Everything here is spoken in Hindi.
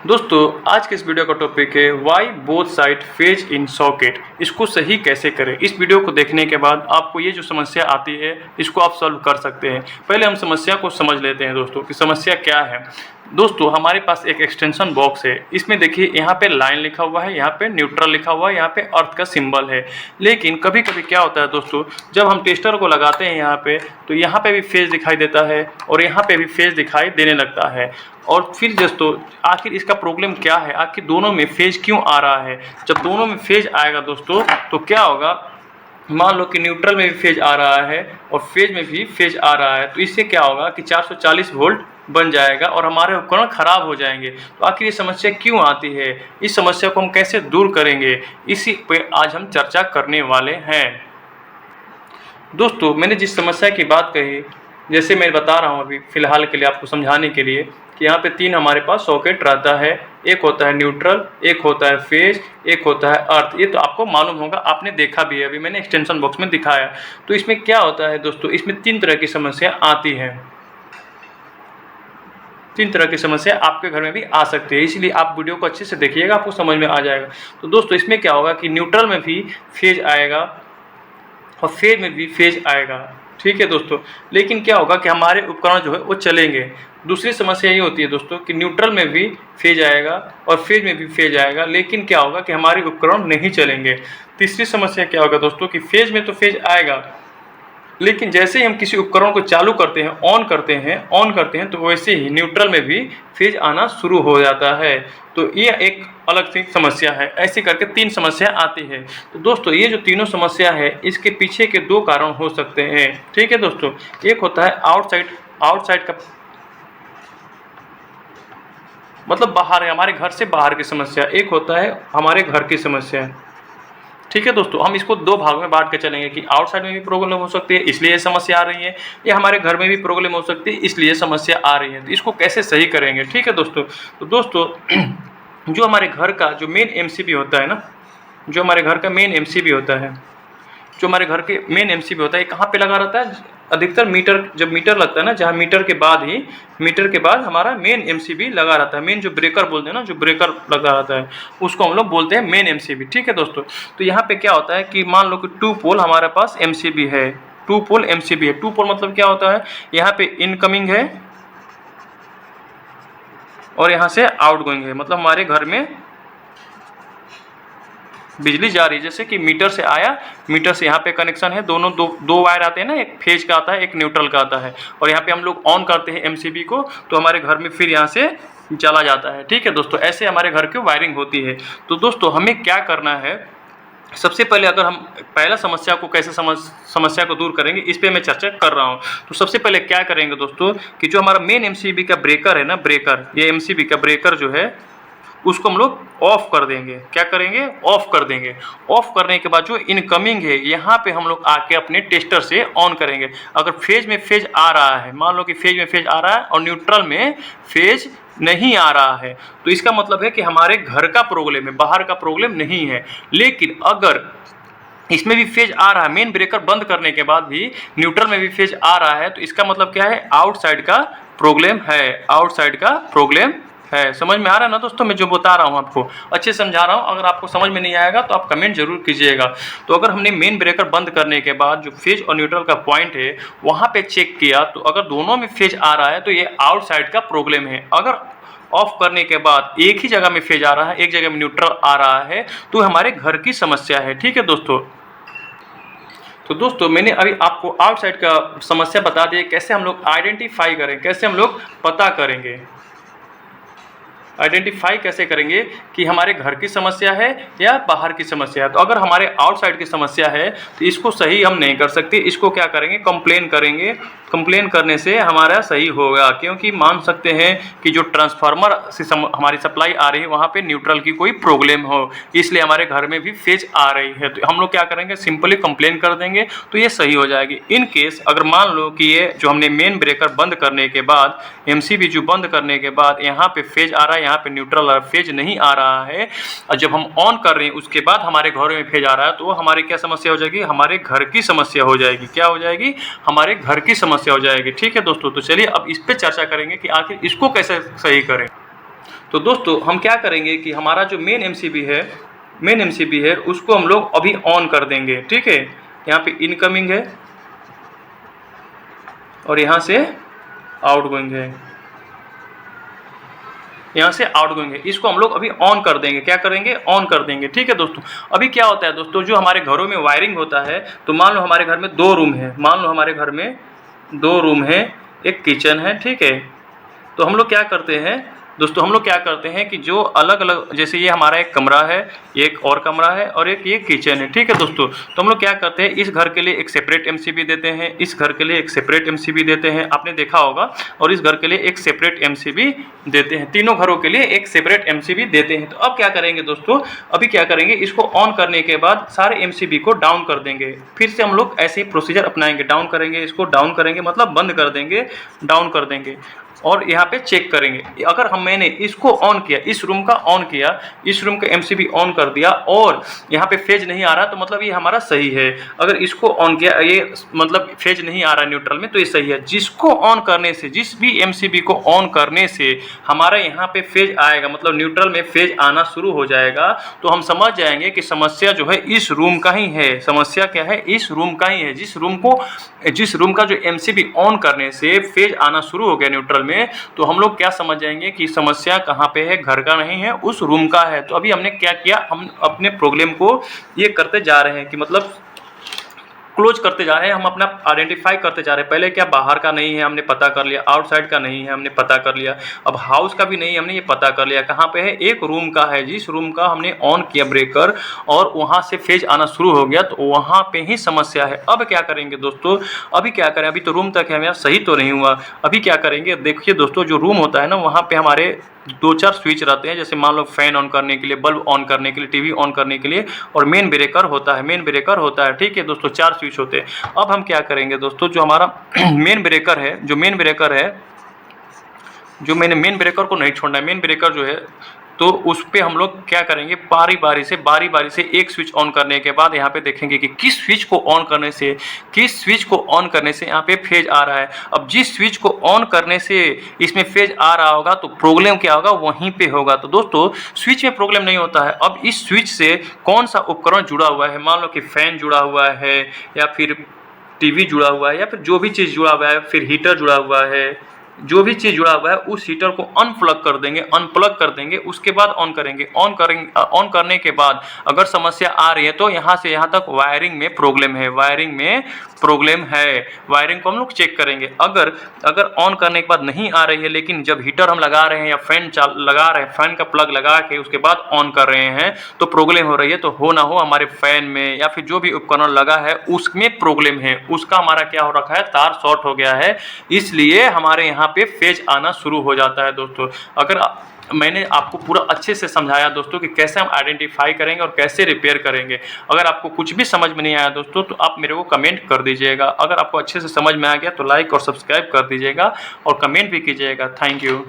दोस्तों आज के इस वीडियो का टॉपिक है why both side phase in socket. इसको सही कैसे करें। इस वीडियो को देखने के बाद आपको ये जो समस्या आती है इसको आप सॉल्व कर सकते हैं। पहले हम समस्या को समझ लेते हैं दोस्तों कि समस्या क्या है। दोस्तों हमारे पास एक एक्सटेंशन बॉक्स है, इसमें देखिए यहाँ पे लाइन लिखा हुआ है, यहाँ पे न्यूट्रल लिखा हुआ है, यहाँ पे अर्थ का सिंबल है। लेकिन कभी कभी क्या होता है दोस्तों, जब हम टेस्टर को लगाते हैं यहाँ पे तो यहाँ पे भी फेज दिखाई देता है और यहाँ पे भी फेज दिखाई देने लगता है। और फिर दोस्तों आखिर इसका प्रॉब्लम क्या है, आखिर दोनों में फेज क्यों आ रहा है। जब दोनों में फेज आएगा दोस्तों तो क्या होगा, मान लो कि न्यूट्रल में भी फेज आ रहा है और फेज में भी फेज आ रहा है, तो इससे क्या होगा कि 440 वोल्ट बन जाएगा और हमारे उपकरण खराब हो जाएंगे। तो आखिर ये समस्या क्यों आती है, इस समस्या को हम कैसे दूर करेंगे, इसी पे आज हम चर्चा करने वाले हैं। दोस्तों मैंने जिस समस्या की बात कही, जैसे मैं बता रहा हूँ अभी फ़िलहाल के लिए आपको समझाने के लिए कि यहाँ पे तीन हमारे पास सॉकेट रहता है। एक होता है न्यूट्रल, एक होता है फेज, एक होता है अर्थ। ये तो आपको मालूम होगा, आपने देखा भी है, अभी मैंने एक्सटेंशन बॉक्स में दिखाया। तो इसमें क्या होता है दोस्तों, इसमें तीन तरह की समस्या आती है। तीन तरह की समस्या आपके घर में भी आ सकती है, इसलिए आप वीडियो को अच्छे से देखिएगा, आपको समझ में आ जाएगा। तो दोस्तों इसमें क्या होगा कि न्यूट्रल में भी फेज आएगा और फेज में भी फेज आएगा, ठीक है दोस्तों। लेकिन क्या होगा कि हमारे उपकरण जो है वो चलेंगे। दूसरी समस्या ये होती है दोस्तों कि न्यूट्रल में भी फेज आएगा और फेज में भी फेज आएगा, लेकिन क्या होगा कि हमारे उपकरण नहीं चलेंगे। तीसरी समस्या क्या होगा दोस्तों कि फेज में तो फेज आएगा, लेकिन जैसे ही हम किसी उपकरण को चालू करते हैं, ऑन करते हैं तो वैसे ही न्यूट्रल में भी फेज आना शुरू हो जाता है। तो ये एक अलग सी समस्या है। ऐसे करके तीन समस्या आती है। तो दोस्तों ये जो तीनों समस्या है इसके पीछे के दो कारण हो सकते हैं, ठीक है दोस्तों। एक होता है आउटसाइड का मतलब बाहर है, हमारे घर से बाहर की समस्या। एक होता है हमारे घर की समस्या, ठीक है दोस्तों। हम इसको दो भाग में बांट के चलेंगे कि आउटसाइड में भी प्रॉब्लम हो सकती है इसलिए ये समस्या आ रही है, या हमारे घर में भी प्रॉब्लम हो सकती है इसलिए समस्या आ रही है। तो इसको कैसे सही करेंगे, ठीक है दोस्तों। तो दोस्तों जो हमारे घर का जो मेन एमसीबी होता है ना, जो हमारे घर का मेन एमसीबी होता है, जो हमारे घर के मेन एमसीबी होता है, कहाँ पे लगा रहता है अधिकतर मीटर, जब मीटर लगता है ना, जहाँ मीटर के बाद हमारा मेन एमसीबी लगा रहता है। मेन जो ब्रेकर बोलते हैं ना, जो ब्रेकर लगा रहता है उसको हम लोग बोलते हैं मेन एमसीबी, ठीक है दोस्तों। तो यहाँ पे क्या होता है कि मान लो कि 2 पोल हमारे पास एमसीबी है, 2 पोल एमसीबी है। 2 पोल मतलब क्या होता है, यहाँ पे इनकमिंग है और यहाँ से आउटगोइंग है, मतलब हमारे घर में बिजली जा रही है। जैसे कि मीटर से आया, मीटर से यहाँ पे कनेक्शन है, दोनों दो वायर आते हैं ना, एक फेज का आता है एक न्यूट्रल का आता है, और यहाँ पे हम लोग ऑन करते हैं एमसीबी को तो हमारे घर में फिर यहाँ से चला जाता है, ठीक है दोस्तों। ऐसे हमारे घर की वायरिंग होती है। तो दोस्तों हमें क्या करना है, सबसे पहले अगर हम पहला समस्या को कैसे समस्या को दूर करेंगे इस पे मैं चर्चा कर रहा हूँ। तो सबसे पहले क्या करेंगे दोस्तों कि जो हमारा मेन एमसीबी का ब्रेकर है ना, ब्रेकर, ये एमसीबी का ब्रेकर जो है उसको हम लोग ऑफ कर देंगे। क्या करेंगे, ऑफ कर देंगे। ऑफ करने के बाद जो इनकमिंग है यहाँ पे हम लोग आके अपने टेस्टर से ऑन करेंगे। अगर फेज में फेज आ रहा है, मान लो कि फेज में फेज आ रहा है और न्यूट्रल में फेज नहीं आ रहा है, तो इसका मतलब है कि हमारे घर का प्रॉब्लम है, बाहर का प्रॉब्लम नहीं है। लेकिन अगर इसमें भी फेज आ रहा है, मेन ब्रेकर बंद करने के बाद भी न्यूट्रल में भी फेज आ रहा है, तो इसका मतलब क्या है, आउटसाइड का प्रॉब्लम है, आउटसाइड का प्रॉब्लम है। समझ में आ रहा है ना दोस्तों, मैं जो बता रहा हूँ आपको अच्छे समझा रहा हूँ। अगर आपको समझ में नहीं आएगा तो आप कमेंट जरूर कीजिएगा। तो अगर हमने मेन ब्रेकर बंद करने के बाद जो फेज और न्यूट्रल का पॉइंट है वहाँ पे चेक किया, तो अगर दोनों में फेज आ रहा है तो ये आउटसाइड का प्रॉब्लम है। अगर ऑफ करने के बाद एक ही जगह में फेज आ रहा है, एक जगह में न्यूट्रल आ रहा है, तो हमारे घर की समस्या है, ठीक है दोस्तों। तो दोस्तों मैंने अभी आपको आउटसाइड का समस्या बता दी, कैसे हम लोग आइडेंटिफाई करें, कैसे हम लोग पता करेंगे, आइडेंटिफाई कैसे करेंगे कि हमारे घर की समस्या है या बाहर की समस्या है। तो अगर हमारे आउटसाइड की समस्या है तो इसको सही हम नहीं कर सकते, इसको क्या करेंगे, कंप्लेन करेंगे। कंप्लेन करने से हमारा सही होगा, क्योंकि मान सकते हैं कि जो ट्रांसफार्मर से हमारी सप्लाई आ रही है वहाँ पे न्यूट्रल की कोई प्रॉब्लम हो, इसलिए हमारे घर में भी फेज आ रही है। तो हम लोग क्या करेंगे, सिंपली कंप्लेन कर देंगे तो ये सही हो जाएगी। इन केस अगर मान लो कि ये जो हमने मेन ब्रेकर बंद करने के बाद, एमसीबी जो बंद करने के बाद यहाँ पे फेज आ रहा है, यहाँ पे न्यूट्रल फेज नहीं आ रहा है, और जब हम ऑन कर रहे हैं उसके बाद हमारे घर में फेज आ रहा है, तो हमारी क्या समस्या हो जाएगी, हमारे घर की समस्या हो जाएगी। क्या हो जाएगी, हमारे घर की समस्या हो जाएगी, ठीक है दोस्तों। तो चलिए अब इस पे चर्चा करेंगे कि आखिर इसको कैसे सही करें। तो दोस्तों हम क्या करेंगे कि हमारा जो मेन एमसीबी है उसको हम लोग अभी ऑन कर देंगे। ठीक है, यहाँ पे इनकमिंग है और यहाँ से आउटगोइंग है, यहाँ से आउटगोइंग है। इसको हम लोग अभी ऑन कर देंगे। क्या करेंगे? ऑन कर देंगे। ठीक है दोस्तों, अभी क्या होता है दोस्तों, जो हमारे घरों में वायरिंग होता है, तो मान लो हमारे घर में 2 रूम है, मान लो हमारे घर में 2 रूम है, एक किचन है। ठीक है, तो हम लोग क्या करते हैं दोस्तों, हम लोग क्या करते हैं कि जो अलग अलग, जैसे ये हमारा एक कमरा है, एक और कमरा है और एक ये किचन है। ठीक है दोस्तों, तो हम लोग क्या करते हैं, इस घर के लिए एक सेपरेट एमसीबी देते हैं, इस घर के लिए एक सेपरेट एमसीबी देते हैं, आपने देखा होगा, और इस घर के लिए एक सेपरेट एमसीबी देते हैं। तीनों घरों के लिए एक सेपरेट एमसीबी देते हैं। तो अब क्या करेंगे दोस्तों, अभी क्या करेंगे, इसको ऑन करने के बाद सारे एमसीबी को डाउन कर देंगे। फिर से हम लोग ऐसे ही प्रोसीजर अपनाएंगे, डाउन करेंगे, इसको डाउन करेंगे, मतलब बंद कर देंगे, डाउन कर देंगे, और यहाँ पे चेक करेंगे। अगर मैंने इसको ऑन किया, इस रूम का ऑन किया, इस रूम का एमसीबी ऑन कर दिया और यहाँ पे फेज नहीं आ रहा, तो मतलब ये हमारा सही है। अगर इसको ऑन किया, ये मतलब फेज नहीं आ रहा न्यूट्रल में, तो ये सही है। जिसको ऑन करने से, जिस भी एमसीबी को ऑन करने से हमारा यहाँ पे फेज आएगा, मतलब न्यूट्रल में फेज आना शुरू हो जाएगा, तो हम समझ जाएंगे कि समस्या जो है इस रूम का ही है। समस्या क्या है? इस रूम का ही है। जिस रूम का जो एमसीबी ऑन करने से फेज आना शुरू हो गया न्यूट्रल में, तो हम लोग क्या समझ जाएंगे कि समस्या कहाँ पे है, घर का नहीं है, उस रूम का है। तो अभी हमने क्या किया, हम अपने प्रॉब्लम को ये करते जा रहे हैं कि मतलब क्लोज करते जा रहे हैं, हम अपना आइडेंटिफाई करते जा रहे हैं। पहले क्या, बाहर का नहीं है, हमने पता कर लिया, आउटसाइड का नहीं है, हमने पता कर लिया, अब हाउस का भी नहीं है, हमने ये पता कर लिया। कहाँ पे है? एक रूम का है, जिस रूम का हमने ऑन किया ब्रेकर और वहाँ से फेज आना शुरू हो गया, तो वहाँ पे ही समस्या है। अब क्या करेंगे दोस्तों, अभी क्या करें, अभी तो रूम तक है, मेरा सही तो नहीं हुआ। अभी क्या करेंगे, देखिए दोस्तों, जो रूम होता है ना, वहाँ पे हमारे 2-4 स्विच रहते हैं। जैसे मान लो फैन ऑन करने के लिए, बल्ब ऑन करने के लिए, टीवी ऑन करने के लिए, और मेन ब्रेकर होता है। ठीक है दोस्तों, 4 स्विच होते हैं। अब हम क्या करेंगे दोस्तों, जो हमारा मेन ब्रेकर है, जो मैंने मेन ब्रेकर को नहीं छोड़ना है, मेन ब्रेकर जो है, तो उस पर हम लोग क्या करेंगे, बारी बारी से एक स्विच ऑन करने के बाद यहाँ पे देखेंगे कि किस स्विच को ऑन करने से यहाँ पे फेज आ रहा है। अब जिस स्विच को ऑन करने से इसमें फेज आ रहा होगा, तो प्रॉब्लम क्या होगा, वहीं पे होगा। तो दोस्तों, स्विच में प्रॉब्लम नहीं होता है। अब इस स्विच से कौन सा उपकरण जुड़ा हुआ है, मान लो कि फैन जुड़ा हुआ है, या फिर टीवी जुड़ा हुआ है, या फिर जो भी चीज़ जुड़ा हुआ है, फिर हीटर जुड़ा हुआ है, जो भी चीज़ जुड़ा हुआ है, उस हीटर को अनप्लग कर देंगे, उसके बाद ऑन करेंगे। ऑन करने के बाद अगर समस्या आ रही है, तो यहाँ से यहाँ तक वायरिंग में प्रॉब्लम है, वायरिंग को हम लोग चेक करेंगे। अगर ऑन करने के बाद नहीं आ रही है, लेकिन जब हीटर हम लगा रहे हैं या फैन लगा रहे हैं, फैन का प्लग लगा के उसके बाद ऑन कर रहे हैं, तो प्रॉब्लम हो रही है। तो हो ना हो हमारे फैन में या फिर जो भी उपकरण लगा है उसमें प्रॉब्लम है, उसका हमारा क्या हो रखा है, तार शॉर्ट हो गया है, इसलिए हमारे यहाँ पे फेज आना शुरू हो जाता है। दोस्तों, अगर मैंने आपको पूरा अच्छे से समझाया दोस्तों कि कैसे हम आइडेंटिफाई करेंगे और कैसे रिपेयर करेंगे। अगर आपको कुछ भी समझ में नहीं आया दोस्तों, तो आप मेरे को कमेंट कर दीजिएगा। अगर आपको अच्छे से समझ में आ गया तो लाइक और सब्सक्राइब कर दीजिएगा और कमेंट भी कीजिएगा। Thank you.